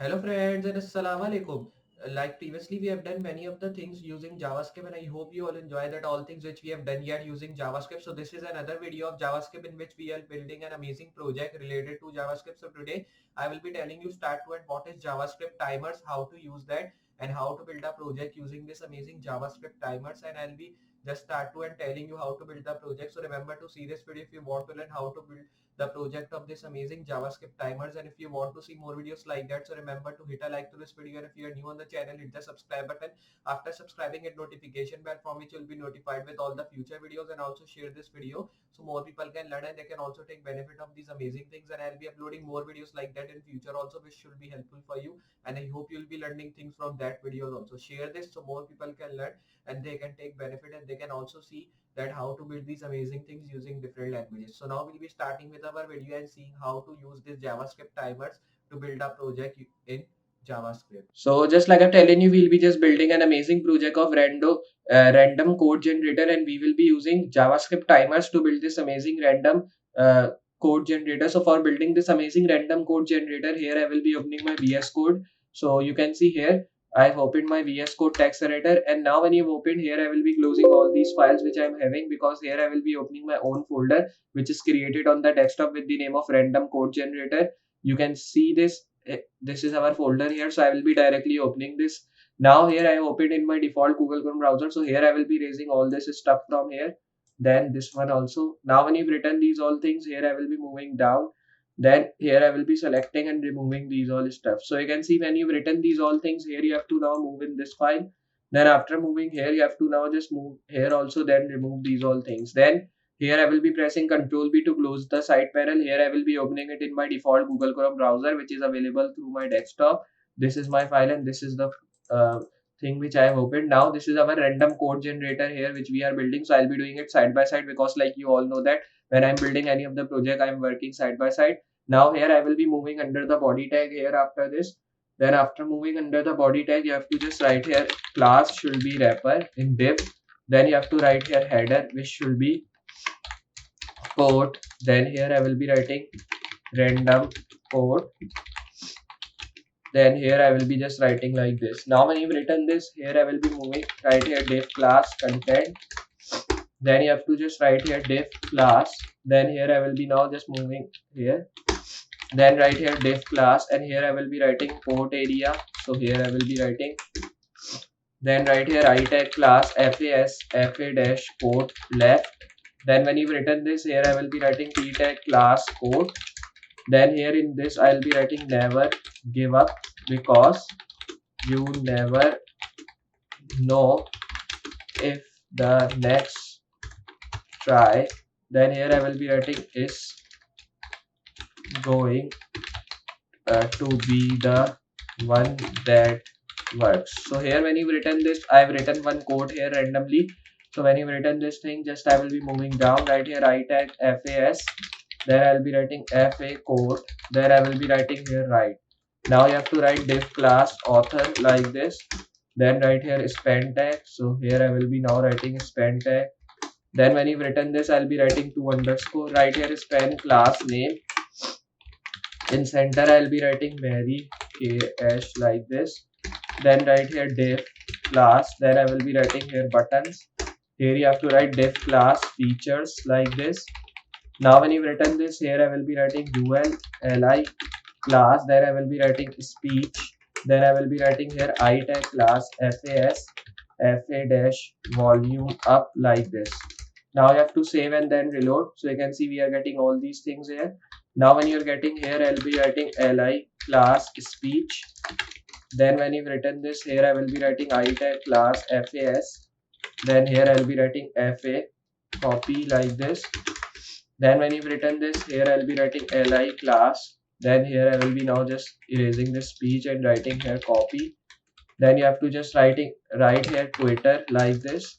Hello friends and assalamu alaikum. Like previously we have done many of the things using JavaScript and I hope you all enjoy that all things which we have done yet using JavaScript. So this is another video of JavaScript in which we are building an amazing project related to JavaScript. So today I will be telling you start to end what is JavaScript timers, how to use that and how to build a project using this amazing JavaScript timers, and I'll be just start to and telling you how to build the project. So remember to see this video if you want to learn how to build the project of this amazing JavaScript timers, and if you want to see more videos like that, so remember to hit a like to this video, and if you are new on the channel, hit the subscribe button. After subscribing, hit notification bell from which you'll be notified with all the future videos, and also share this video so more people can learn and they can also take benefit of these amazing things, and I'll be uploading more videos like that in future also which should be helpful for you, and I hope you'll be learning things from that videos also. Share this so more people can learn and they can take benefit and they can also see that how to build these amazing things using different languages. So now we'll be starting with our video and seeing how to use this JavaScript timers to build a project in JavaScript. So just like I'm telling you, we'll be just building an amazing project of random code generator, and we will be using JavaScript timers to build this amazing random uh, code generator. So for building this amazing random code generator, here I will be opening my VS Code. So you can see here I've opened my VS Code text editor, and now when you've opened here, I will be closing all these files which I'm having, because here I will be opening my own folder which is created on the desktop with the name of random code generator. You can see this. This is our folder here, so I will be directly opening this. Now here I have opened in my default Google Chrome browser, so here I will be raising all this stuff from here. Then this one also. Now when you've written these all things, here I will be moving down. Then here I will be selecting and removing these all stuff. So you can see when you've written these all things, here you have to now move in this file. Then after moving here, you have to now just move here also, then remove these all things. Then here I will be pressing Ctrl B to close the side panel. Here I will be opening it in my default Google Chrome browser, which is available through my desktop. This is my file and this is the uh, thing which I have opened. Now this is our random code generator here which we are building. So I'll be doing it side by side, because like you all know that when I'm building any of the project, I'm working side by side. Now here I will be moving under the body tag here after this. Then after moving under the body tag, you have to just write here class should be wrapper in div. Then you have to write here header, which should be code. Then here I will be writing random code. Then here I will be just writing like this. Now when you've written this, here I will be moving right here div class content. Then you have to just write here div class. Then here I will be now just moving here. Then right here div class, and here I will be writing port area. So here I will be writing. Then right here I tag class fas fa dash port left. Then when you've written this, here I will be writing p tag class code. Then here in this I'll be writing never give up, because you never know if the next try. Then here I will be writing is going to be the one that works. So here when you've written this, I've written one code here randomly. So when you've written this thing, just I will be moving down. Right here I tag fas. Then I'll be writing fa code. Then I will be writing here write. Now you have to write div class author like this. Then right here span tag. So here I will be now writing span tag. Then when you've written this, I'll be writing 2 underscore. Right here span class name. In center I'll be writing Mary KH like this. Then right here div class. Then I will be writing here buttons. Here you have to write div class features like this. Now when you've written this, here I will be writing ULLI class. Then I will be writing speech. Then I will be writing here I tag class FAS FA dash volume up like this. Now you have to save and then reload. So you can see we are getting all these things here. Now when you're getting here, I'll be writing li class speech. Then when you've written this, here I will be writing I tag class FAS. Then here I'll be writing FA copy like this. Then when you've written this, here I'll be writing li class. Then here I will be now just erasing this speech and writing here copy. Then you have to just write here Twitter like this.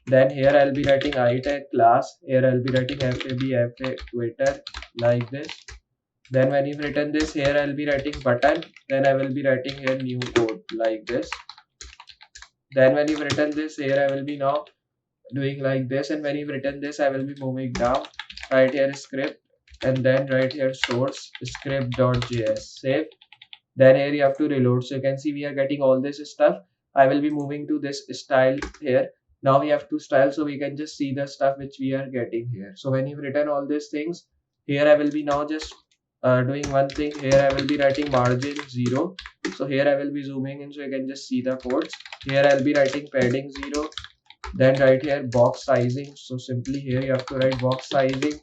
Then here I'll be writing I tag class. Here I'll be writing FA Twitter like this. Then when you've written this, here I'll be writing button. Then I will be writing here new code like this. Then when you've written this, here I will be now doing like this. And when you've written this, I will be moving down. Right here script, and then right here source script.js. Save. Then here you have to reload. So you can see we are getting all this stuff. I will be moving to this style here. Now we have to style, so we can just see the stuff which we are getting here. So when you've written all these things, here I will be now just doing one thing. Here I will be writing margin 0. So here I will be zooming in so you can just see the codes. Here I'll be writing padding 0. Then right here box sizing. So simply here you have to write box sizing,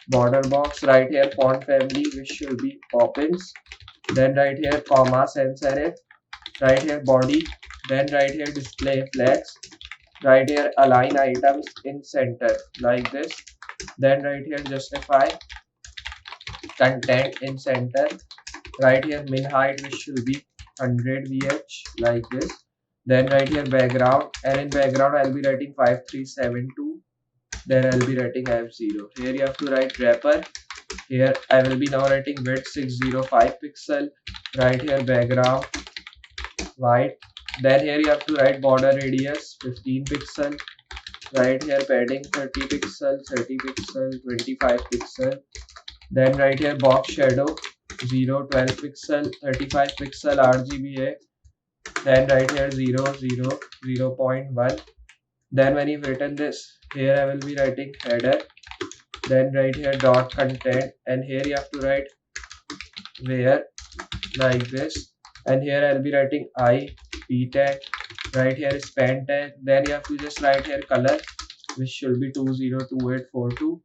border box. Right here font family which should be Poppins. Then right here comma sans serif. Right here body. Then right here display flex. Right here align items in center like this. Then right here justify content in center. Right here min height which should be 100 vh like this. Then right here background, and in background I'll be writing 5372. Then I'll be writing f0. Here you have to write wrapper. Here I will be now writing width 605 pixel. Right here background white. Then here you have to write border radius 15 pixel. Right here padding 30 pixel, 30 pixel, 25 pixel. Then right here box shadow 0, 12 pixel, 35 pixel RGBA. Then right here 0, 0, 0.1. Then when you've written this, here I will be writing header. Then right here dot content, and here you have to write where like this. And here I'll be writing I, p tag. Right here span tag. Then you have to just write here color, which should be 202842.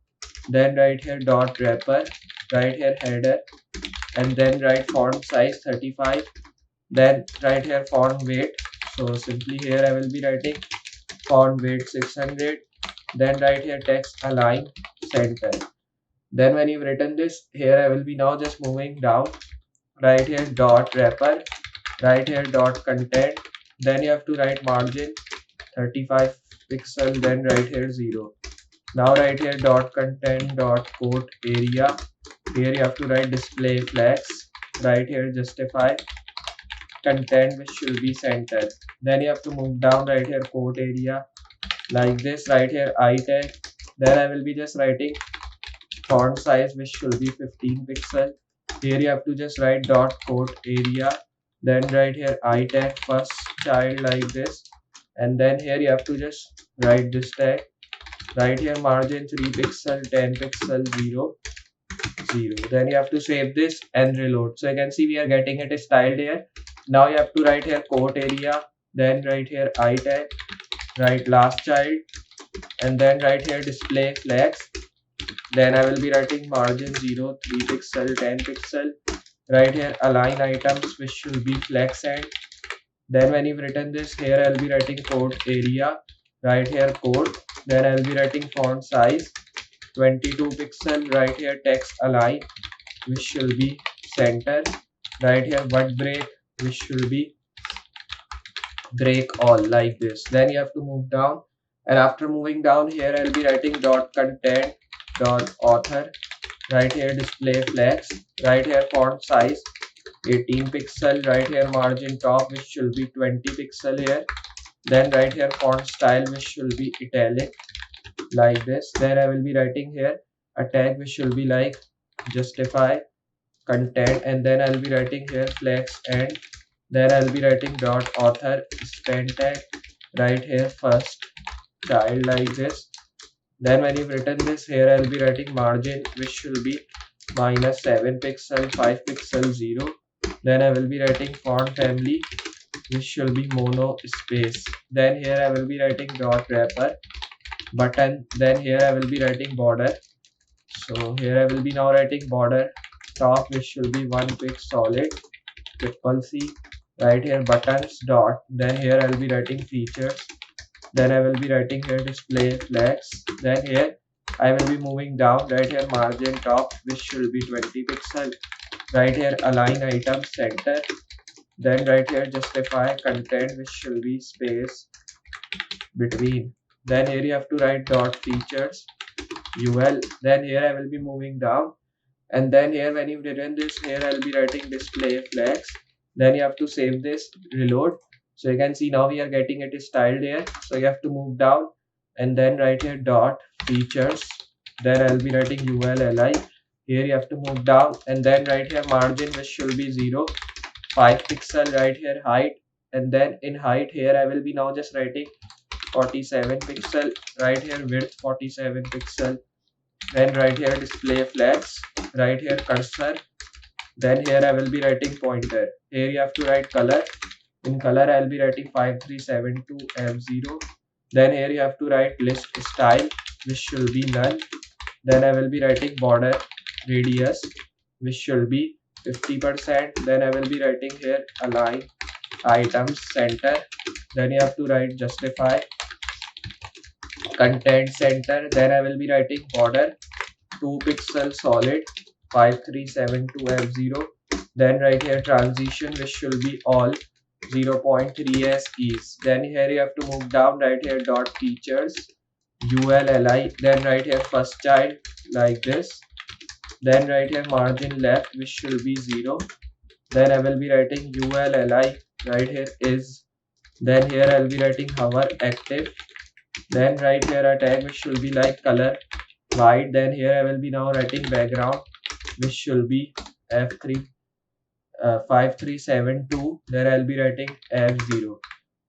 Then right here dot wrapper. Right here header, and then write font size 35. Then right here font weight. So simply here I will be writing font weight 600. Then right here text align center. Then when you've written this, here I will be now just moving down. Right here dot wrapper. Right here dot content. Then you have to write margin 35 pixel. Then right here 0. Now right here dot content dot quote area. Here you have to write display flex. Right here justify content which should be center. Then you have to move down. Right here quote area like this. Right here I tag. Then I will be just writing font size which should be 15 pixel. Here you have to just write dot quote area. Then right here I tag first child like this. And then here you have to just write this tag. Right here margin 3 pixel, 10 pixel, 0, 0. Then you have to save this and reload. So you can see we are getting it styled here. Now you have to write here quote area. Then right here I tag. Write last child. And then right here display flex. Then I will be writing margin 0, 3 pixel, 10 pixel. Right here align items which should be flex and. Then when you've written this, here I'll be writing quote area. Right here quote. Then I'll be writing font size 22 pixel. Right here text align which should be center. Right here word break which should be break all like this. Then you have to move down, and after moving down here I'll be writing dot content dot author. Right here display flex. Right here font size 18 pixel. Right here margin top which should be 20 pixel here. Then right here font style which should be italic like this. Then I will be writing here a tag which should be like justify content, and then I'll be writing here flex, and then I'll be writing dot author span tag. Right here first child like this. Then when you've written this, here I'll be writing margin which should be minus 7 pixel, 5 pixel, 0. Then I will be writing font family which should be mono space. Then here I will be writing dot wrapper button. Then here I will be writing border. So here I will be now writing border top which should be 1 pic solid triple C. Right here buttons dot. Then here I will be writing features. Then I will be writing here display flex. Then here I will be moving down. Right here margin top which should be 20 pixel. Right here align item center. Then right here justify content which should be space between. Then here you have to write dot features ul. Then here I will be moving down, and then here when you've written this, here I'll be writing display flex. Then you have to save this, reload. So you can see now we are getting it styled here. So you have to move down, and then right here dot features. Then I'll be writing ulli. Here you have to move down, and then right here margin which should be 0. 5 pixel right here height, and then in height here I will be now just writing 47 pixel, right here width 47 pixel, then right here display flags, right here cursor, then here I will be writing pointer. Here you have to write color. In color I'll be writing 5372 F0. Then here you have to write list style, which should be none. Then I will be writing border radius, which should be 50%. Then I will be writing here align items center. Then you have to write justify content center. Then I will be writing border 2 pixel solid 5372 F0. Then right here transition, which should be all 0.3 as ease. Then here you have to move down, right here dot features ULLI. Then right here first child like this. Then right here margin left, which should be 0. Then I will be writing ULLI right here is. Then here I will be writing hover active. Then right here a tag which should be like color white. Then here I will be now writing background, which should be F3 5372. Then I'll be writing F0.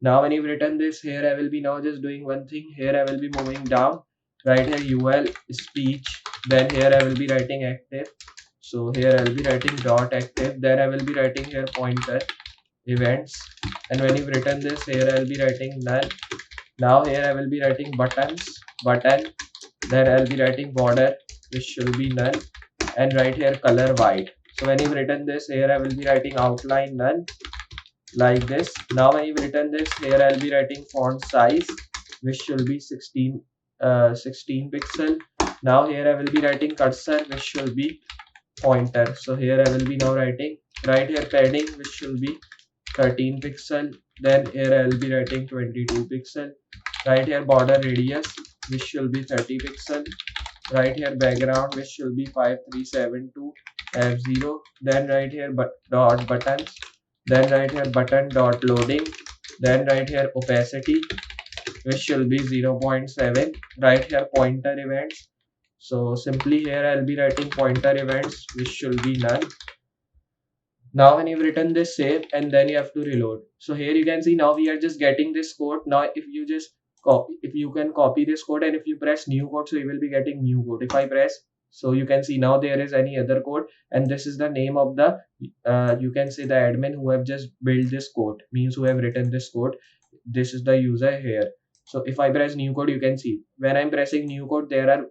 Now when you've written this, here I will be now just doing one thing. Here I will be moving down, right here UL speech. Then here I will be writing active. So here I will be writing dot active. Then I will be writing here pointer events. And when you've written this, here I will be writing none. Now here I will be writing buttons, button. Then I'll be writing border, which should be none, and right here color white. So when you've written this, here I will be writing outline none like this. Now when you've written this, here I'll be writing font size, which should be 16 pixel. Now here I will be writing cursor, which should be pointer. So here I will be now writing right here padding, which should be 13 pixel. Then here I will be writing 22 pixel. Right here border radius, which should be 30 pixel. Right here background, which should be 5372 F0. Then right here dot buttons. Then right here button dot loading. Then right here opacity, which should be 0.7. Right here pointer events. So simply here I'll be writing pointer events, which should be none. Now when you've written this, save, and then you have to reload. So here you can see now we are just getting this code. Now if you just copy, if you can copy this code, and if you press new code, so you will be getting new code. If I press, so you can see now there is any other code, and this is the name of the you can say the admin who have just built this code, means who have written this code. This is the user here. So if I press new code, you can see when I'm pressing new code, there are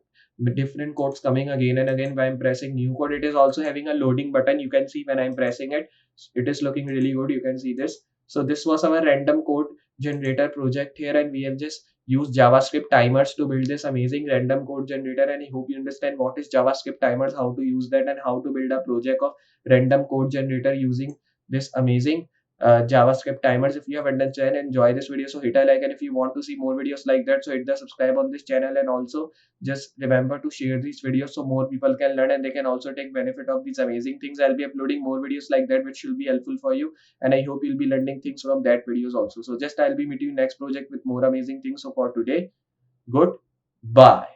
different codes coming again and again. When I'm pressing new code, it is also having a loading button. You can see when I'm pressing it, it is looking really good. You can see this. So this was our random code generator project here, and we have just used JavaScript timers to build this amazing random code generator. And I hope you understand what is JavaScript timers, how to use that, and how to build a project of random code generator using this amazing JavaScript timers. If you have understand and enjoy this video, so hit a like, and if you want to see more videos like that, so hit the subscribe on this channel. And also just remember to share these videos so more people can learn and they can also take benefit of these amazing things. I'll be uploading more videos like that which will be helpful for you, and I hope you'll be learning things from that videos also. So just I'll be meeting you next project with more amazing things. So for today, goodbye.